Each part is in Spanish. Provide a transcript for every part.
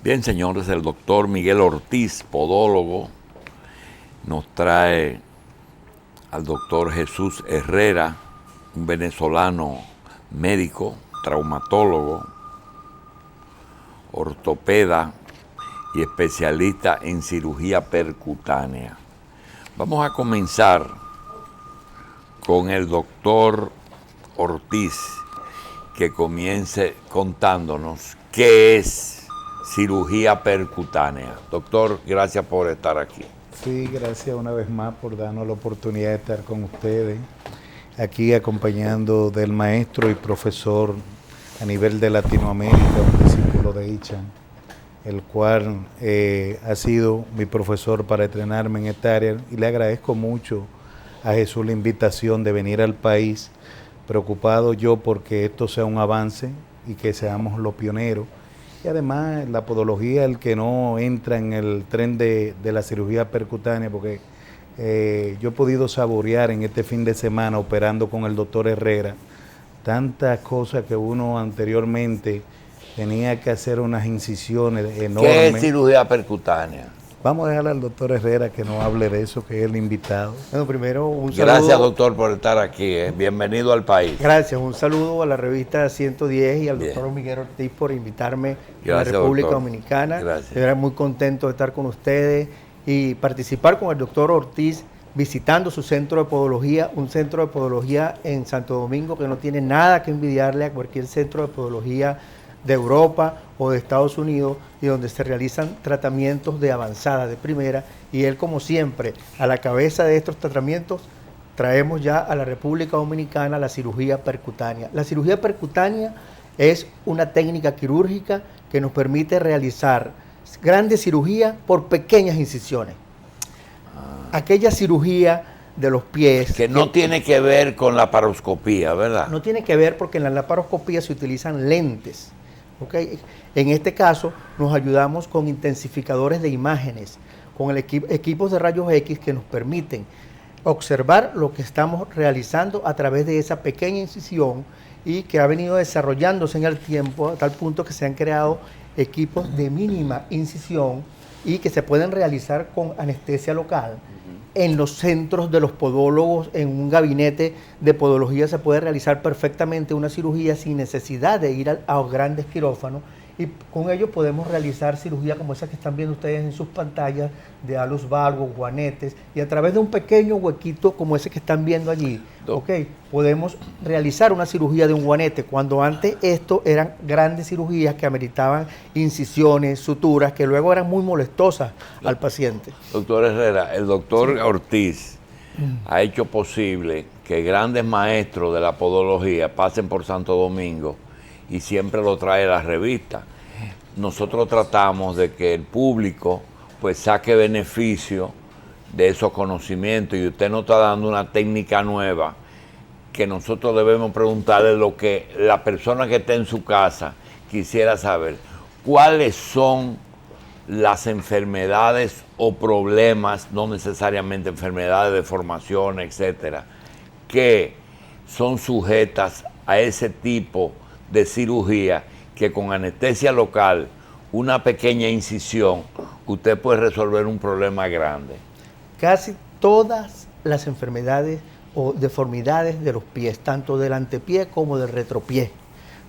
Bien, señores, el doctor Miguel Ortiz, podólogo, nos trae al doctor Jesús Herrera, un venezolano médico, traumatólogo, ortopeda y especialista en cirugía percutánea. Vamos a comenzar con el doctor Ortiz, que comience contándonos qué es cirugía percutánea. Doctor, gracias por estar aquí. Sí, gracias una vez más por darnos la oportunidad de estar con ustedes, aquí acompañando del maestro y profesor a nivel de Latinoamérica, un discípulo de Ichan, el cual ha sido mi profesor para entrenarme en esta área, y le agradezco mucho a Jesús la invitación de venir al país, preocupado yo porque esto sea un avance y que seamos los pioneros. Y además la podología, el que no entra en el tren de la cirugía percutánea, porque yo he podido saborear en este fin de semana operando con el doctor Herrera tantas cosas que uno anteriormente tenía que hacer unas incisiones enormes. ¿Qué es cirugía percutánea? Vamos a dejarle al doctor Herrera que nos hable de eso, que es el invitado. Bueno, primero un saludo. Gracias, doctor, por estar aquí. Bienvenido al país. Gracias, un saludo a la revista 110 y al Bien. doctor Miguel Ortiz por invitarme Gracias, a la República doctor. Dominicana. Gracias. Estoy muy contento de estar con ustedes y participar con el doctor Ortiz visitando su centro de podología, un centro de podología en Santo Domingo que no tiene nada que envidiarle a cualquier centro de podología de Europa o de Estados Unidos, y donde se realizan tratamientos de avanzada, de primera, y él, como siempre, a la cabeza de estos tratamientos, traemos ya a la República Dominicana la cirugía percutánea. La cirugía percutánea es una técnica quirúrgica que nos permite realizar grandes cirugías por pequeñas incisiones. Aquella cirugía de los pies... Que no tiene que ver con la laparoscopía, ¿verdad? No tiene que ver porque en la laparoscopía se utilizan lentes. ¿Okay? En este caso nos ayudamos con intensificadores de imágenes, con equipos de rayos X que nos permiten observar lo que estamos realizando a través de esa pequeña incisión, y que ha venido desarrollándose en el tiempo a tal punto que se han creado equipos de mínima incisión y que se pueden realizar con anestesia local. En los centros de los podólogos, en un gabinete de podología, se puede realizar perfectamente una cirugía sin necesidad de ir a grandes quirófanos, y con ello podemos realizar cirugía como esa que están viendo ustedes en sus pantallas, de halos valgos, guanetes, y a través de un pequeño huequito como ese que están viendo allí, podemos realizar una cirugía de un guanete, cuando antes esto eran grandes cirugías que ameritaban incisiones, suturas, que luego eran muy molestosas al paciente. Doctor Herrera, el doctor Ortiz ha hecho posible que grandes maestros de la podología pasen por Santo Domingo, y siempre lo trae la revista. Nosotros tratamos de que el público pues saque beneficio de esos conocimientos, y usted nos está dando una técnica nueva que nosotros debemos preguntarle lo que la persona que está en su casa quisiera saber. ¿Cuáles son las enfermedades o problemas, no necesariamente enfermedades, deformaciones, etcétera, que son sujetas a ese tipo de cirugía, que con anestesia local, una pequeña incisión, usted puede resolver un problema grande? Casi todas las enfermedades o deformidades de los pies, tanto del antepié como del retropié.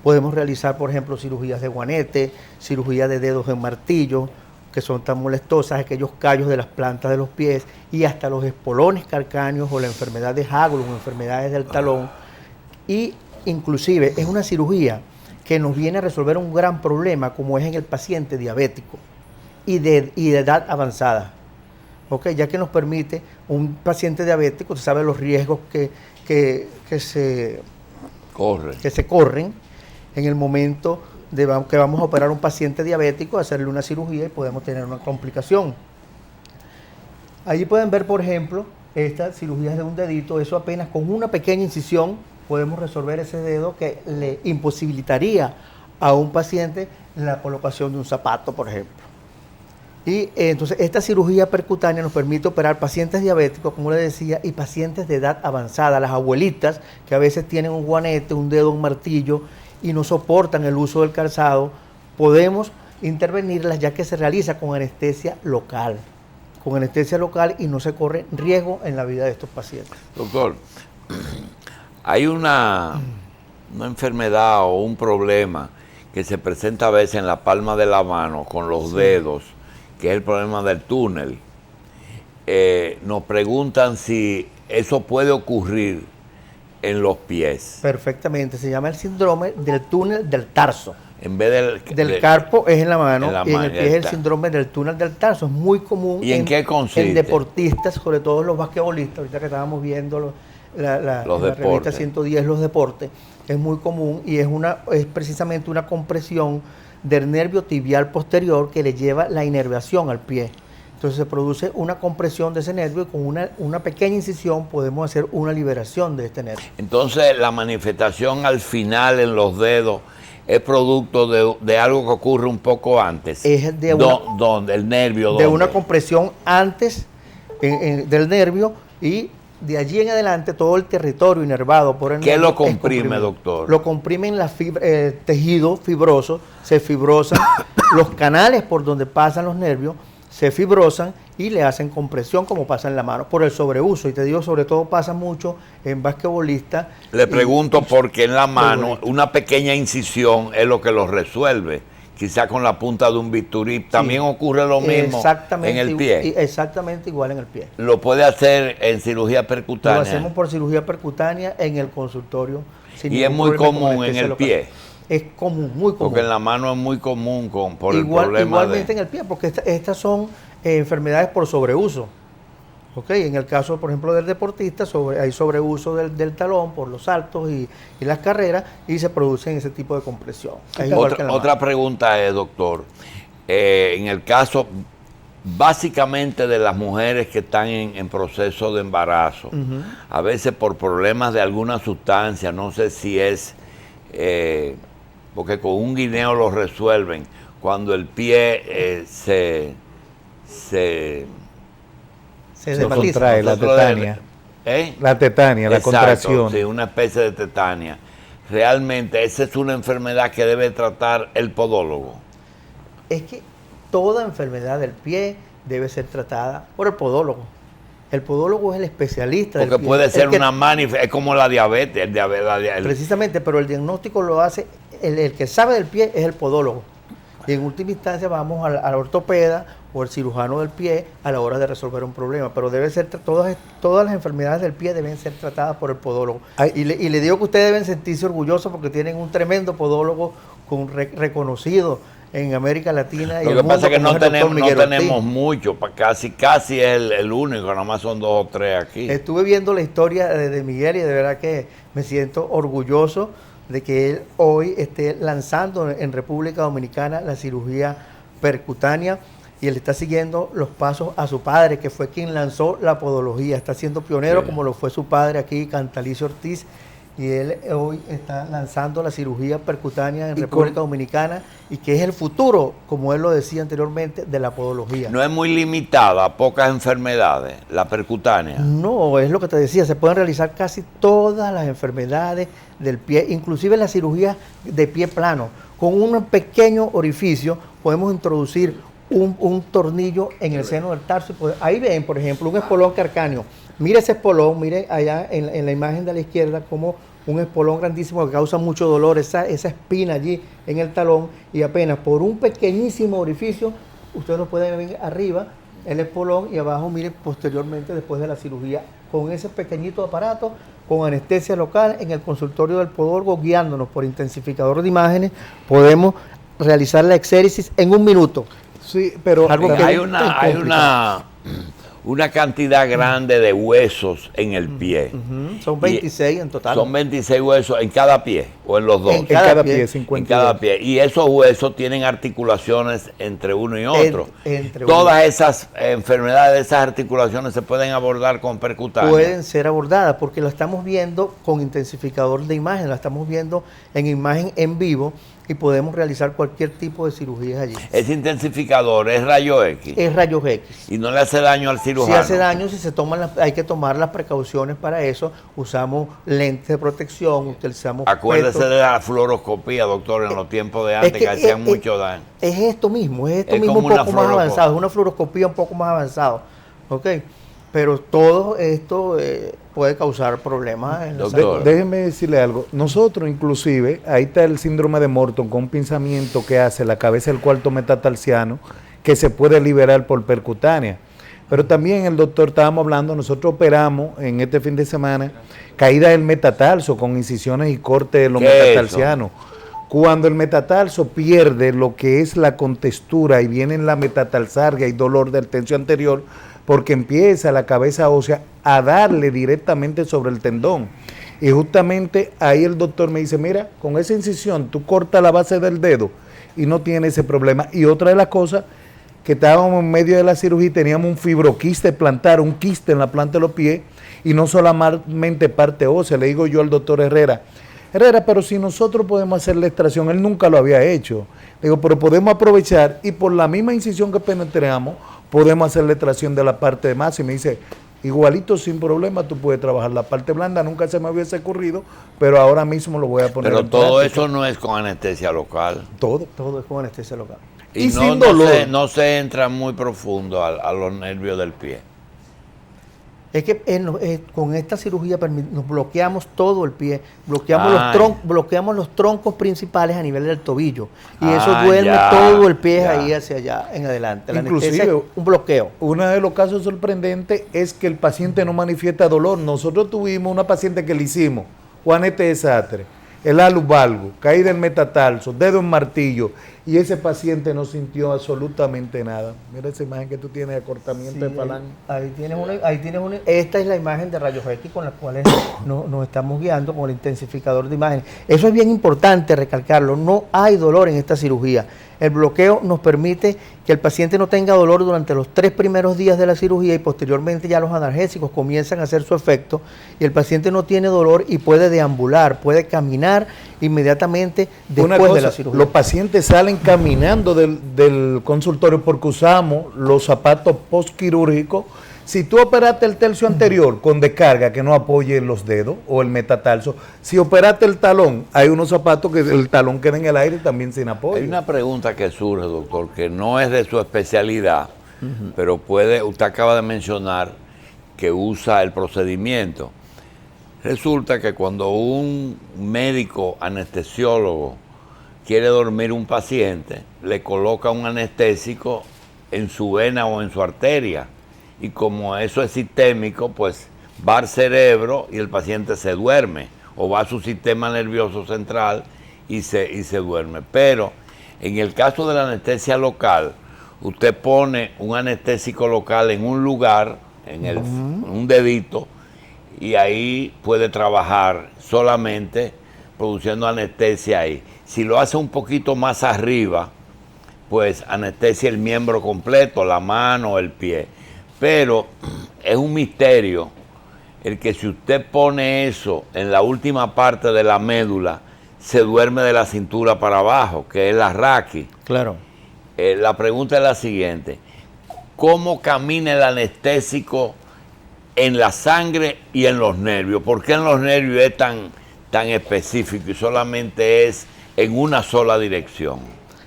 Podemos realizar, por ejemplo, cirugías de guanete, cirugía de dedos en martillo, que son tan molestosas, aquellos callos de las plantas de los pies, y hasta los espolones calcáneos o la enfermedad de Haglund, enfermedades del talón. Y inclusive es una cirugía que nos viene a resolver un gran problema, como es en el paciente diabético y de edad avanzada. Ya que nos permite, un paciente diabético, usted sabe los riesgos que se corren en el momento que vamos a operar a un paciente diabético, hacerle una cirugía y podemos tener una complicación. Allí pueden ver, por ejemplo, estas cirugías de un dedito. Eso apenas con una pequeña incisión podemos resolver ese dedo que le imposibilitaría a un paciente la colocación de un zapato, por ejemplo. Y entonces esta cirugía percutánea nos permite operar pacientes diabéticos, como les decía, y pacientes de edad avanzada, las abuelitas que a veces tienen un guanete, un dedo, un martillo, y no soportan el uso del calzado podemos intervenirlas ya que se realiza con anestesia local. Con anestesia local y no se corre riesgo en la vida de estos pacientes. Doctor, hay una enfermedad o un problema que se presenta a veces en la palma de la mano con los dedos, que es el problema del túnel. Nos preguntan si eso puede ocurrir en los pies. Perfectamente, se llama el síndrome del túnel del tarso. En vez del carpo es en la mano y en el pie es el está. síndrome del túnel del tarso. Es muy común ¿Y en qué consiste? En deportistas, sobre todo los basquetbolistas, ahorita que estábamos viendo la revista 110, los deportes, es muy común y es precisamente una compresión del nervio tibial posterior que le lleva la inervación al pie. Entonces se produce una compresión de ese nervio y con una pequeña incisión podemos hacer una liberación de este nervio. Entonces la manifestación al final en los dedos es producto de algo que ocurre un poco antes. Es de ¿Dónde? ¿El nervio? De ¿dónde? una compresión antes del nervio y de allí en adelante todo el territorio inervado por el nervio. ¿Qué lo comprime, doctor? Lo comprimen el tejido fibroso, se fibrosan los canales por donde pasan los nervios, se fibrosan y le hacen compresión como pasa en la mano por el sobreuso. Y te digo, sobre todo pasa mucho en basquetbolistas. Le pregunto porque en la mano una pequeña incisión es lo que lo resuelve. Quizá con la punta de un bisturí. También ocurre lo mismo en el pie. Exactamente igual en el pie. ¿Lo puede hacer en cirugía percutánea? Lo hacemos por cirugía percutánea en el consultorio. Y es muy común en el pie. Es común, muy común. Porque en la mano es muy común por el problema igualmente en el pie, porque estas son enfermedades por sobreuso. En el caso, por ejemplo, del deportista, hay sobreuso del talón por los saltos y las carreras y se producen ese tipo de compresión. Otra pregunta es, doctor, en el caso básicamente de las mujeres que están en proceso de embarazo, a veces por problemas de alguna sustancia, no sé si es... porque con un guineo lo resuelven, cuando el pie se contrae, la tetania. La tetania, la contracción. Sí, una especie de tetania. Realmente, esa es una enfermedad que debe tratar el podólogo. Es que toda enfermedad del pie debe ser tratada por el podólogo. El podólogo es el especialista del pie. Porque puede ser es como la diabetes. Precisamente, pero el diagnóstico lo hace, el que sabe del pie es el podólogo. Y en última instancia vamos al ortopeda o el cirujano del pie a la hora de resolver un problema. Pero debe ser todas las enfermedades del pie deben ser tratadas por el podólogo. Y le digo que ustedes deben sentirse orgullosos porque tienen un tremendo podólogo reconocido en América Latina. Lo que pasa es que no tenemos mucho, casi es el único, nada más son 2 o 3 aquí. Estuve viendo la historia de Miguel y de verdad que me siento orgulloso de que él hoy esté lanzando en República Dominicana la cirugía percutánea y él está siguiendo los pasos a su padre, que fue quien lanzó la podología. Está siendo pionero como lo fue su padre aquí, Cantalicio Ortiz, y él hoy está lanzando la cirugía percutánea en República Dominicana y que es el futuro, como él lo decía anteriormente, de la podología. No es muy limitada a pocas enfermedades, la percutánea. No, es lo que te decía, se pueden realizar casi todas las enfermedades del pie, inclusive la cirugía de pie plano. Con un pequeño orificio podemos introducir un tornillo en el seno del tarso. Ahí ven, por ejemplo, un espolón calcáneo. Mire ese espolón, mire allá en la imagen de la izquierda como un espolón grandísimo que causa mucho dolor, esa espina allí en el talón, y apenas por un pequeñísimo orificio, ustedes lo pueden ver arriba, el espolón, y abajo, mire, posteriormente, después de la cirugía, con ese pequeñito aparato, con anestesia local, en el consultorio del podólogo, guiándonos por intensificador de imágenes, podemos realizar la exéresis en 1 minuto. Sí, pero hay una cantidad grande de huesos en el pie. Son 26 en total. Son 26 huesos en cada pie o en los dos. En cada pie, 52. En cada pie. Y esos huesos tienen articulaciones entre uno y otro. Todas esas enfermedades, esas articulaciones se pueden abordar con percutánea. Pueden ser abordadas porque lo estamos viendo con intensificador de imagen, la estamos viendo en imagen en vivo y podemos realizar cualquier tipo de cirugías allí. Ese intensificador es rayo X. Es rayos X. Y no le hace daño al cirujano. cirujano. Si hace daño, si se toman hay que tomar las precauciones para eso. Usamos lentes de protección, utilizamos Acuérdese petos. de la fluoroscopía, doctor, en los tiempos de antes que hacían mucho daño. Es esto mismo, es Es mismo como un una poco más fluoroscopia. avanzado, es una fluoroscopía un poco más avanzado, ¿ok? Pero todo esto puede causar problemas en la Doctor. salud. Déjeme decirle algo. Nosotros, inclusive, ahí está el síndrome de Morton con un pinzamiento que hace la cabeza del cuarto metatarsiano que se puede liberar por percutánea. Pero también el doctor, estábamos hablando, nosotros operamos en este fin de semana caída del metatarso con incisiones y corte de los ¿Qué es metatarsianos. Cuando el metatarso pierde lo que es la contextura y viene en la metatarsalgia y dolor del tercio anterior, porque empieza la cabeza ósea a darle directamente sobre el tendón. Y justamente ahí el doctor me dice, mira, con esa incisión tú cortas la base del dedo y no tiene ese problema. Y otra de las cosas, que estábamos en medio de la cirugía y teníamos un fibroquiste plantar, un quiste en la planta de los pies, y no solamente parte ósea. Le digo yo al doctor Herrera, pero si nosotros podemos hacer la extracción, él nunca lo había hecho. Le digo, pero podemos aprovechar y por la misma incisión que penetramos, podemos hacer la extracción de la parte de más. Y me dice, igualito, sin problema, tú puedes trabajar la parte blanda. Nunca se me hubiese ocurrido, pero ahora mismo lo voy a poner Pero en todo práctica. eso no es con anestesia local. Todo. Todo es con anestesia local. Y no, sin no dolor. no se entra muy profundo a los nervios del pie. Es que con esta cirugía nos bloqueamos todo el pie, bloqueamos los troncos principales a nivel del tobillo y eso duerme ya, todo el pie ya. ahí hacia allá en adelante. La Inclusive, anestesia es un bloqueo. Uno de los casos sorprendentes es que el paciente no manifiesta dolor. Nosotros tuvimos una paciente que le hicimos juanete de Sastre, el alus valgus, caída del metatarso, dedo en martillo, y ese paciente no sintió absolutamente nada. Mira esa imagen que tú tienes de acortamiento de falange. Ahí tienes una. Esta es la imagen de rayos X con la cual nos estamos guiando con el intensificador de imágenes. Eso es bien importante recalcarlo. No hay dolor en esta cirugía. El bloqueo nos permite que el paciente no tenga dolor durante los 3 primeros días de la cirugía y posteriormente ya los analgésicos comienzan a hacer su efecto y el paciente no tiene dolor y puede deambular, puede caminar inmediatamente después de la cirugía. Los pacientes salen caminando del consultorio porque usamos los zapatos postquirúrgicos. Si tú operaste el tercio anterior con descarga que no apoye los dedos o el metatarso, si operaste el talón, hay unos zapatos que el talón queda en el aire también sin apoyo. Hay una pregunta que surge, doctor, que no es de su especialidad, pero usted acaba de mencionar que usa el procedimiento. Resulta que cuando un médico anestesiólogo quiere dormir un paciente, le coloca un anestésico en su vena o en su arteria. Y como eso es sistémico, pues va al cerebro y el paciente se duerme, o va a su sistema nervioso central y se duerme. Pero en el caso de la anestesia local, usted pone un anestésico local en un lugar, en un dedito, y ahí puede trabajar solamente produciendo anestesia ahí. Si lo hace un poquito más arriba, pues anestesia el miembro completo, la mano, el pie. Pero es un misterio el que si usted pone eso en la última parte de la médula, se duerme de la cintura para abajo, que es la raquis. Claro. La pregunta es la siguiente: ¿cómo camina el anestésico en la sangre y en los nervios? ¿Por qué en los nervios es tan específico y solamente es en una sola dirección?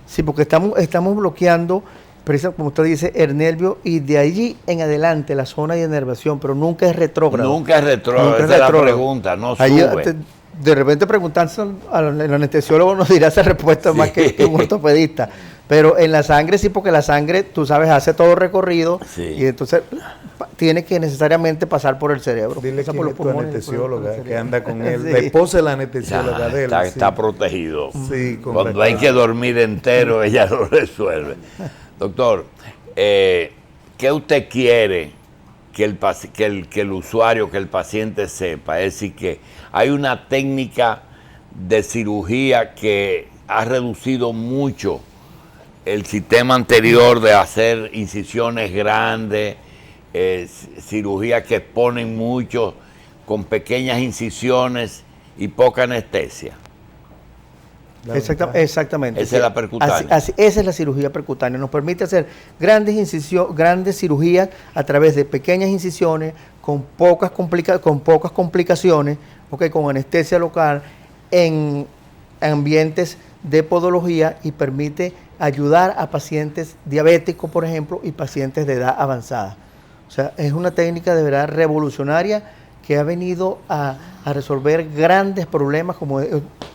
Sí, porque estamos bloqueando, como usted dice, el nervio y de allí en adelante la zona de inervación, pero nunca es retrógrado. Nunca es retrógrado, esa es la pregunta, no Allí, sube. de repente preguntarse al anestesiólogo nos dirá esa respuesta más que un ortopedista. Pero en la sangre sí, porque la sangre, tú sabes, hace todo recorrido y entonces tiene que necesariamente pasar por el cerebro. Dile que por los es tu pulmones, anestesióloga, que anda con él. Sí. La esposa es la anestesióloga de él. Está protegido. Sí, cuando hay que dormir entero, ella lo resuelve. Doctor, ¿qué usted quiere que el usuario, que el paciente sepa? Es decir, que hay una técnica de cirugía que ha reducido mucho el sistema anterior de hacer incisiones grandes, cirugías que exponen mucho con pequeñas incisiones y poca anestesia. Exactamente. Esa es la percutánea. Esa es la cirugía percutánea. Nos permite hacer grandes cirugías a través de pequeñas incisiones con pocas complicaciones, con anestesia local en ambientes de podología, y permite ayudar a pacientes diabéticos, por ejemplo, y pacientes de edad avanzada. O sea, es una técnica de verdad revolucionaria que ha venido a resolver grandes problemas, como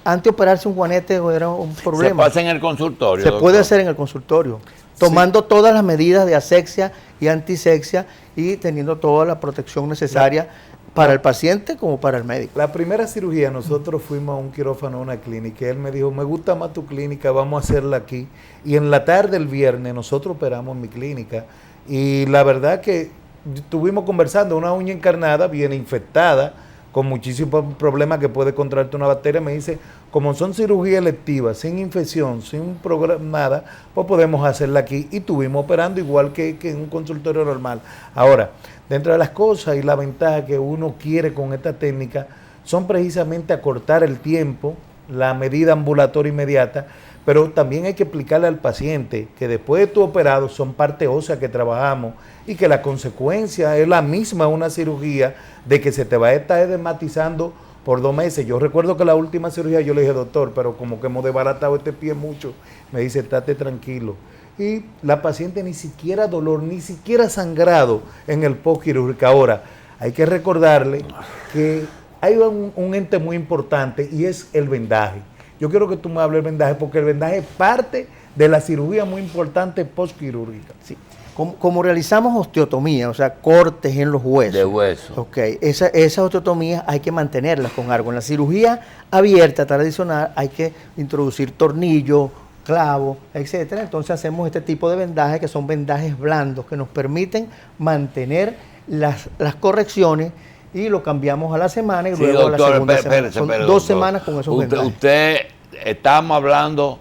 antes operarse un juanete era un problema. ¿Se pasa en el consultorio? Se puede hacer en el consultorio, tomando todas las medidas de asexia y antisexia y teniendo toda la protección necesaria para el paciente como para el médico. La primera cirugía, nosotros fuimos a un quirófano, a una clínica, y él me dijo, me gusta más tu clínica, vamos a hacerla aquí. Y en la tarde el viernes nosotros operamos en mi clínica, y la verdad que estuvimos conversando, una uña encarnada, viene infectada, con muchísimos problemas que puede contraerte una bacteria. Me dice, como son cirugías electivas, sin infección, sin nada, pues podemos hacerla aquí. Y estuvimos operando igual que en un consultorio normal. Ahora, dentro de las cosas y la ventaja que uno quiere con esta técnica, son precisamente acortar el tiempo, la medida ambulatoria inmediata, pero también hay que explicarle al paciente que después de tu operado son parte ósea que trabajamos, y que la consecuencia es la misma una cirugía, de que se te va a estar edematizando por 2 meses. Yo recuerdo que la última cirugía yo le dije, doctor, pero como que hemos desbaratado este pie mucho. Me dice, estate tranquilo. Y la paciente ni siquiera dolor, ni siquiera sangrado en el postquirúrgico. Ahora, hay que recordarle que hay un ente muy importante, y es el vendaje. Yo quiero que tú me hables del vendaje, porque el vendaje es parte de la cirugía muy importante postquirúrgica. Sí. Como realizamos osteotomía, o sea, cortes en los huesos. De hueso. Ok, esas osteotomías hay que mantenerlas con algo. En la cirugía abierta tradicional hay que introducir tornillos, clavos, etcétera. Entonces hacemos este tipo de vendajes, que son vendajes blandos, que nos permiten mantener las correcciones, y lo cambiamos a la semana, y luego doctor, a la segunda semana. Son 2 doctor, semanas con esos vendajes. Estamos hablando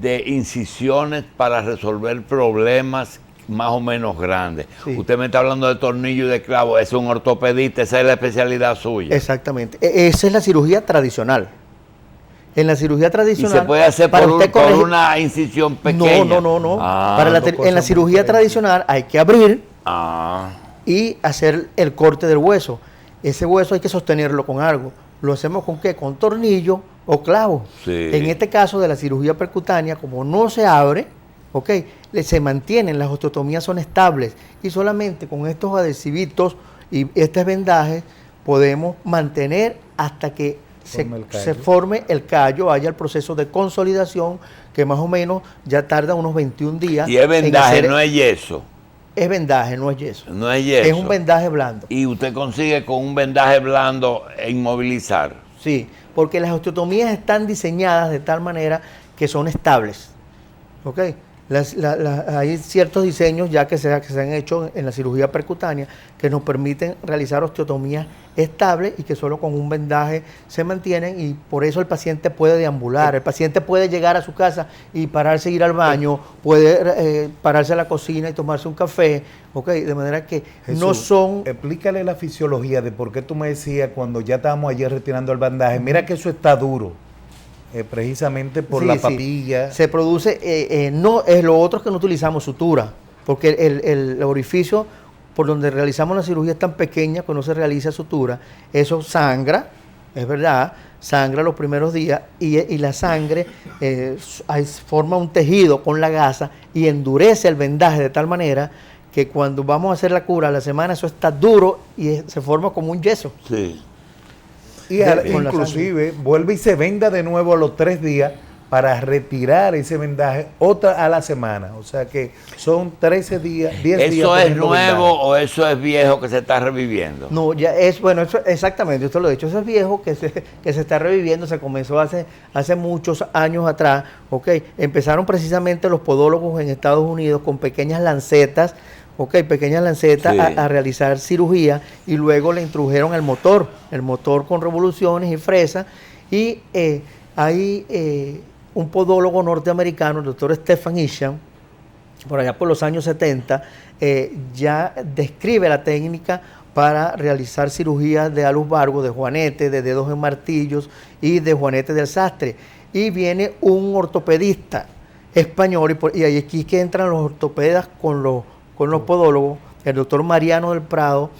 de incisiones para resolver problemas más o menos grandes. Sí. Usted me está hablando de tornillo y de clavo, es un ortopedista, esa es la especialidad suya. Exactamente, esa es la cirugía tradicional. En la cirugía tradicional... ¿Y se puede hacer por una incisión pequeña? No. En la cirugía tradicional hay que abrir y hacer el corte del hueso. Ese hueso hay que sostenerlo con algo. ¿Lo hacemos con qué? Con tornillo o clavo. Sí. En este caso de la cirugía percutánea, como no se abre, se mantienen, las osteotomías son estables, y solamente con estos adhesivitos y estos vendajes podemos mantener hasta que se forme el callo, haya el proceso de consolidación, que más o menos ya tarda unos 21 días. Y es vendaje, no es yeso. Es vendaje, no es yeso. No es yeso. Es un vendaje blando. Y usted consigue con un vendaje blando inmovilizar. Sí, porque las osteotomías están diseñadas de tal manera que son estables. ¿Ok? Hay ciertos diseños ya que se han hecho en la cirugía percutánea que nos permiten realizar osteotomías estables y que solo con un vendaje se mantienen, y por eso el paciente puede deambular, el paciente puede llegar a su casa y pararse, ir al baño, puede pararse a la cocina y tomarse un café, de manera que Jesús, no son... Explícale la fisiología de por qué tú me decías cuando ya estábamos ayer retirando el vendaje, mira que eso está duro. Precisamente por la papilla. Se produce, no es lo otro, que no utilizamos sutura, porque el orificio por donde realizamos la cirugía es tan pequeña que no se realiza sutura. Eso sangra, es verdad, sangra los primeros días, y la sangre forma un tejido con la gasa y endurece el vendaje de tal manera que cuando vamos a hacer la cura a la semana, eso está duro y se forma como un yeso. Sí. Y inclusive vuelve y se venda de nuevo a los 3 días para retirar ese vendaje otra a la semana. O sea que son 13 días, 10 días. ¿Eso es nuevo vendaje, o eso es viejo que se está reviviendo? No, ya es, bueno, eso, exactamente, usted lo ha dicho, eso es viejo que se está reviviendo, se comenzó hace muchos años atrás. Empezaron precisamente los podólogos en Estados Unidos con pequeñas lancetas, pequeñas lancetas, sí, a realizar cirugía, y luego le introdujeron el motor con revoluciones y fresas, y hay un podólogo norteamericano, el doctor Stephan Isham, por allá por los años 70, ya describe la técnica para realizar cirugías de alus valgus, de juanete, de dedos en martillos y de juanete del sastre. y viene un ortopedista español, y ahí aquí que entran los ortopedas con los podólogos. El doctor Mariano del Prado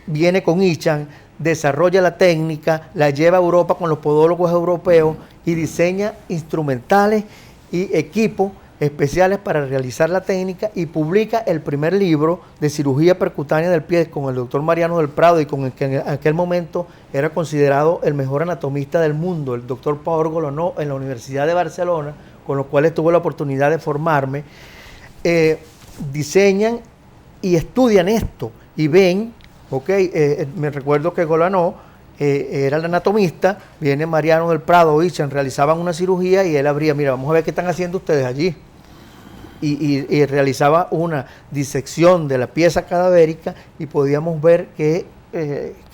viene con Ichan, desarrolla la técnica, la lleva a Europa con los podólogos europeos y diseña instrumentales y equipos especiales para realizar la técnica, y publica el primer libro de cirugía percutánea del pie con el doctor Mariano del Prado, y con el que en aquel momento era considerado el mejor anatomista del mundo, el doctor Pau Golonó, en la Universidad de Barcelona, con los cuales tuve la oportunidad de formarme. Diseñan y estudian esto y ven, me recuerdo que Golonó era el anatomista, viene Mariano del Prado, Ichan, realizaban una cirugía y él abría, mira, vamos a ver qué están haciendo ustedes allí. Y realizaba una disección de la pieza cadavérica y podíamos ver qué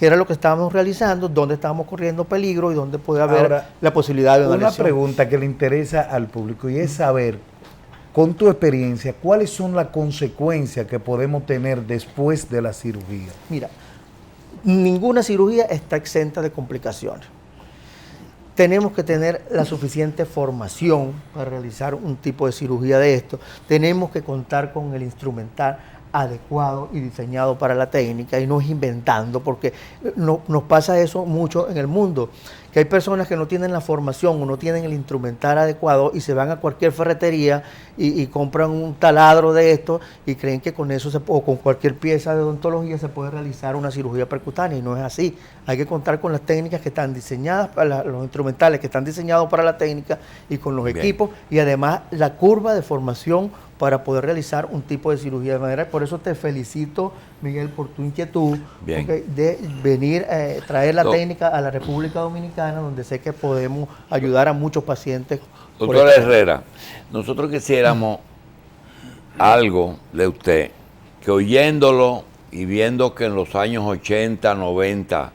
era lo que estábamos realizando, dónde estábamos corriendo peligro y dónde podía haber Ahora, la posibilidad de una lesión. Una pregunta que le interesa al público y es saber, con tu experiencia, ¿cuáles son las consecuencias que podemos tener después de la cirugía? Mira, ninguna cirugía está exenta de complicaciones. Tenemos que tener la suficiente formación para realizar un tipo de cirugía de esto. Tenemos que contar con el instrumental adecuado y diseñado para la técnica, y no es inventando, porque nos pasa eso mucho en el mundo, que hay personas que no tienen la formación o no tienen el instrumental adecuado y se van a cualquier ferretería y compran un taladro de esto y creen que con eso o con cualquier pieza de odontología se puede realizar una cirugía percutánea, y no es así. Hay que contar con las técnicas que están diseñadas, los instrumentales que están diseñados para la técnica, y con los equipos, y además la curva de formación para poder realizar un tipo de cirugía de manera. Por eso te felicito, Miguel, por tu inquietud de venir a traer la técnica a la República Dominicana, donde sé que podemos ayudar a muchos pacientes. Doctor Herrera, nosotros quisiéramos algo de usted, que oyéndolo y viendo que en los años 80, 90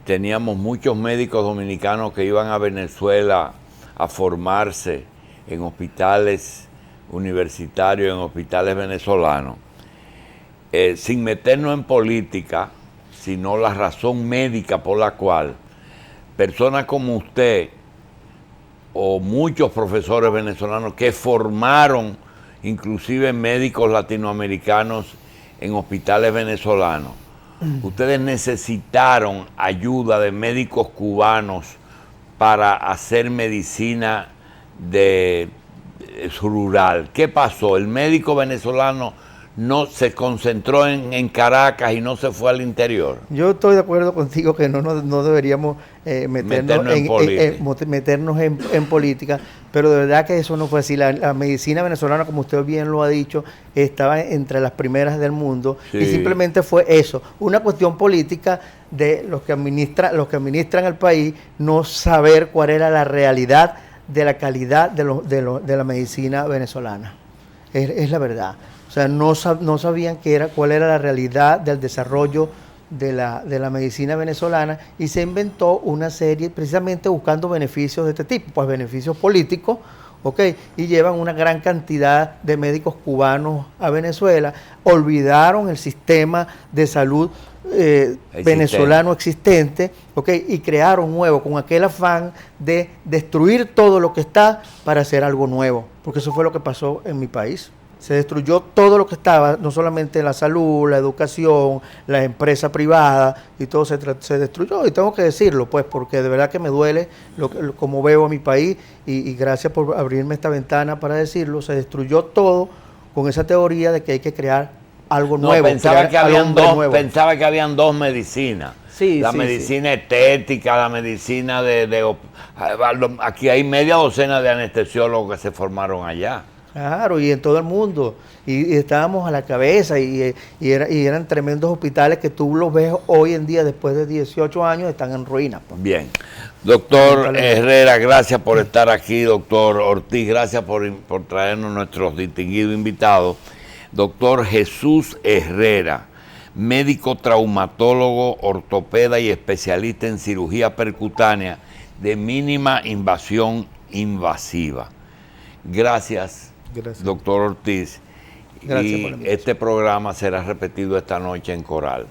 teníamos muchos médicos dominicanos que iban a Venezuela a formarse en hospitales universitarios, en hospitales venezolanos, sin meternos en política, sino la razón médica por la cual personas como usted o muchos profesores venezolanos que formaron inclusive médicos latinoamericanos en hospitales venezolanos, ustedes necesitaron ayuda de médicos cubanos para hacer medicina rural. ¿Qué pasó? El médico venezolano no se concentró en Caracas y no se fue al interior. Yo estoy de acuerdo contigo que no deberíamos meternos en política, pero de verdad que eso no fue así. La medicina venezolana, como usted bien lo ha dicho, estaba entre las primeras del mundo, sí. Y simplemente fue eso, una cuestión política de los que administran el país, no saber cuál era la realidad de la calidad de la medicina venezolana. Es la verdad. O sea, no sabían cuál era la realidad del desarrollo de la medicina venezolana, y se inventó una serie precisamente buscando beneficios de este tipo, pues beneficios políticos, y llevan una gran cantidad de médicos cubanos a Venezuela, olvidaron el sistema de salud venezolano existente, y crearon nuevo con aquel afán de destruir todo lo que está para hacer algo nuevo, porque eso fue lo que pasó en mi país. Se destruyó todo lo que estaba, no solamente la salud, la educación, la empresa privada, y todo se destruyó, y tengo que decirlo, pues, porque de verdad que me duele como veo a mi país, y gracias por abrirme esta ventana para decirlo. Se destruyó todo con esa teoría de que hay que crear algo nuevo. Pensaba que habían dos medicinas. Sí, la medicina estética, la medicina aquí hay media docena de anestesiólogos que se formaron allá. Claro, y en todo el mundo, y estábamos a la cabeza, y eran tremendos hospitales que tú los ves hoy en día, después de 18 años, están en ruinas. Pues. Bien. Doctor Herrera, gracias por estar aquí. Doctor Ortiz, gracias por traernos nuestros distinguidos invitados. Doctor Jesús Herrera, médico traumatólogo, ortopeda y especialista en cirugía percutánea de mínima invasión invasiva. Gracias. Doctor Ortiz. Gracias y este programa será repetido esta noche en Coral.